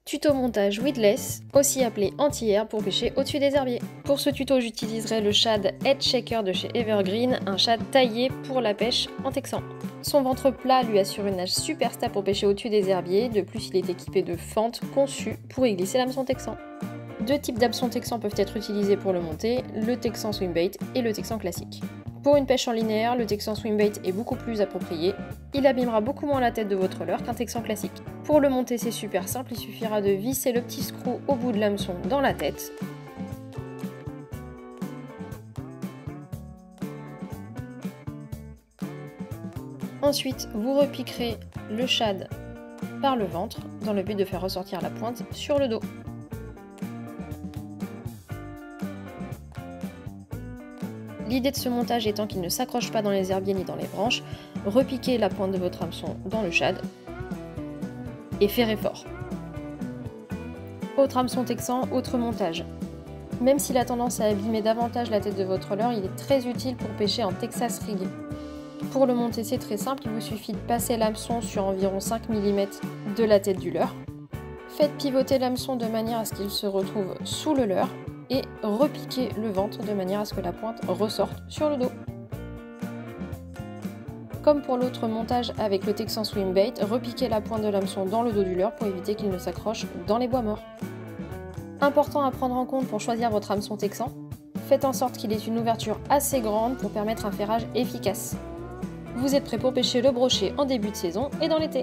Tuto montage weedless, aussi appelé anti-air pour pêcher au-dessus des herbiers. Pour ce tuto, j'utiliserai le shad Head Shaker de chez Evergreen, un shad taillé pour la pêche en texan. Son ventre plat lui assure une nage super stable pour pêcher au-dessus des herbiers, de plus il est équipé de fentes conçues pour y glisser l'hameçon texan. Deux types d'hameçons texans peuvent être utilisés pour le monter, le texan swimbait et le texan classique. Pour une pêche en linéaire, le texan swimbait est beaucoup plus approprié. Il abîmera beaucoup moins la tête de votre leurre qu'un texan classique. Pour le monter, c'est super simple, il suffira de visser le petit screw au bout de l'hameçon dans la tête. Ensuite, vous repiquerez le shad par le ventre dans le but de faire ressortir la pointe sur le dos. L'idée de ce montage étant qu'il ne s'accroche pas dans les herbiers ni dans les branches, repiquez la pointe de votre hameçon dans le shad et ferrez fort. Autre hameçon texan, autre montage. Même s'il a tendance à abîmer davantage la tête de votre leurre, il est très utile pour pêcher en Texas rig. Pour le monter, c'est très simple, il vous suffit de passer l'hameçon sur environ 5 mm de la tête du leurre. Faites pivoter l'hameçon de manière à ce qu'il se retrouve sous le leurre et repiquez le ventre de manière à ce que la pointe ressorte sur le dos. Comme pour l'autre montage avec le texan swimbait, repiquez la pointe de l'hameçon dans le dos du leurre pour éviter qu'il ne s'accroche dans les bois morts. Important à prendre en compte pour choisir votre hameçon texan, faites en sorte qu'il ait une ouverture assez grande pour permettre un ferrage efficace. Vous êtes prêt pour pêcher le brochet en début de saison et dans l'été.